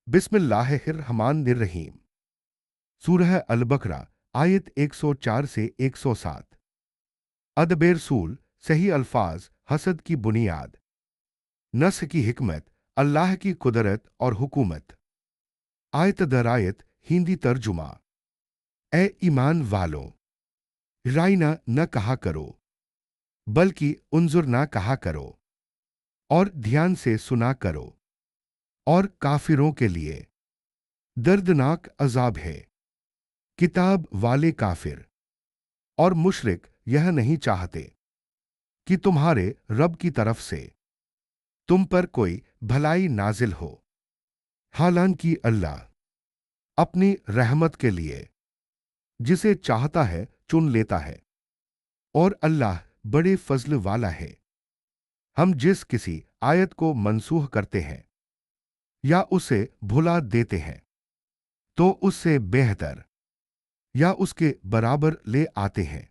बिस्मिल्लाहिर्रहमानिर्रहीम। सूरह अल-बकरा आयत 104 से 107। अदब-ए-रसूल सही अल्फाज हसद की बुनियाद। नस की हिकमत, अल्लाह की कुदरत और हुकूमत। आयत दर आयत हिंदी तर्जुमा। ए ईमान वालों, राइना न कहा करो, बल्कि उन्जुर ना कहा करो, और ध्यान से सुना करो। और काफिरों के लिए दर्दनाक अजाब है। किताब वाले काफिर और मुशरिक यह नहीं चाहते कि तुम्हारे रब की तरफ से तुम पर कोई भलाई नाजिल हो, हालांकि अल्लाह अपनी रहमत के लिए जिसे चाहता है चुन लेता है, और अल्लाह बड़े फजल वाला है। हम जिस किसी आयत को मनसूख करते हैं या उसे भुला देते हैं, तो उससे बेहतर या उसके बराबर ले आते हैं।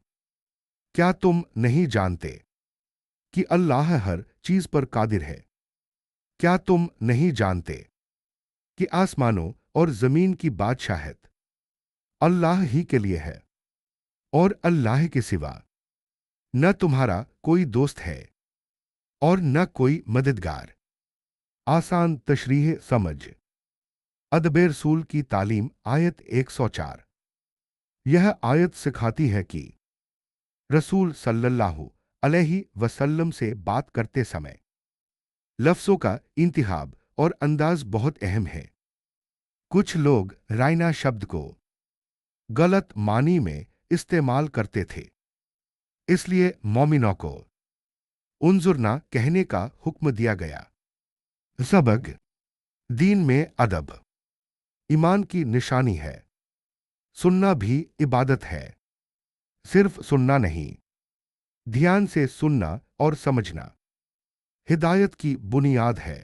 क्या तुम नहीं जानते कि अल्लाह हर चीज पर कादिर है? क्या तुम नहीं जानते कि आसमानों और जमीन की बादशाहत अल्लाह ही के लिए है, और अल्लाह के सिवा न तुम्हारा कोई दोस्त है और न कोई मददगार। आसान तशरीह समझ। अदब-ए-रसूल की तालीम आयत 104। यह आयत सिखाती है कि रसूल सल्लल्लाहु अलैहि वसल्लम से बात करते समय लफ्जों का इंतिखाब और अंदाज बहुत अहम है। कुछ लोग राइना शब्द को गलत मानी में इस्तेमाल करते थे, इसलिए मोमिनों को उन्जुरना कहने का हुक्म दिया गया। सबक। दीन में अदब ईमान की निशानी है। सुनना भी इबादत है। सिर्फ सुनना नहीं, ध्यान से सुनना और समझना हिदायत की बुनियाद है।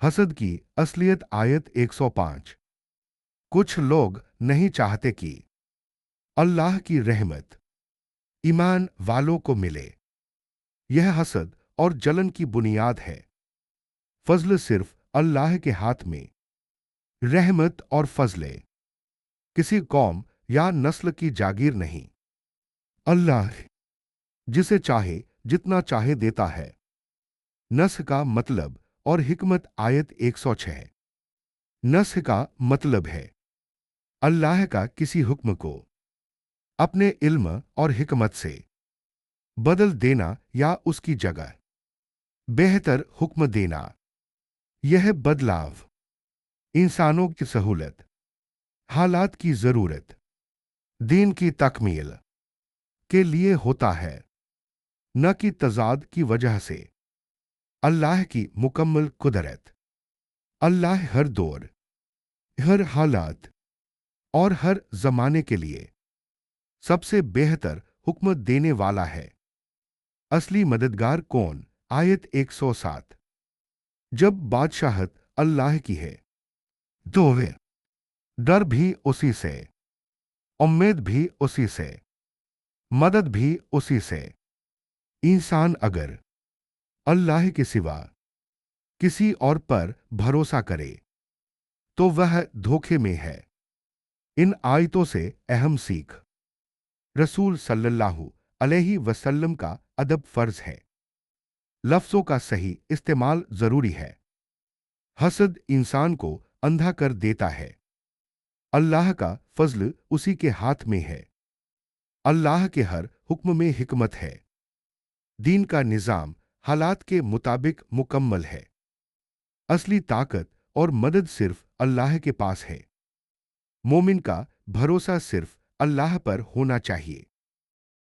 हसद की असलियत आयत 105। कुछ लोग नहीं चाहते कि अल्लाह की रहमत ईमान वालों को मिले। यह हसद और जलन की बुनियाद है। फजल सिर्फ अल्लाह के हाथ में। रहमत और फजले किसी कौम या नस्ल की जागीर नहीं। अल्लाह जिसे चाहे जितना चाहे देता है। नस का मतलब और हिकमत आयत 106। नस का मतलब है अल्लाह का किसी हुक्म को अपने इल्म और हिकमत से बदल देना या उसकी जगह बेहतर हुक्म देना। यह बदलाव इंसानों की सहूलत, हालात की जरूरत, दीन की तकमील के लिए होता है, न कि तजाद की वजह से। अल्लाह की मुकम्मल कुदरत। अल्लाह हर दौर, हर हालात और हर जमाने के लिए सबसे बेहतर हुक्म देने वाला है। असली मददगार कौन? आयत 107। जब बादशाहत अल्लाह की है, तो वे डर भी उसी से, उम्मीद भी उसी से, मदद भी उसी से। इंसान अगर अल्लाह के सिवा किसी और पर भरोसा करे तो वह धोखे में है। इन आयतों से अहम सीख। रसूल सल्लल्लाहु अलैहि वसल्लम का अदब फर्ज है। लफ्जों का सही इस्तेमाल जरूरी है। हसद इंसान को अंधा कर देता है। अल्लाह का फजल उसी के हाथ में है। अल्लाह के हर हुक्म में हिकमत है। दीन का निजाम हालात के मुताबिक मुकम्मल है। असली ताकत और मदद सिर्फ अल्लाह के पास है। मोमिन का भरोसा सिर्फ अल्लाह पर होना चाहिए।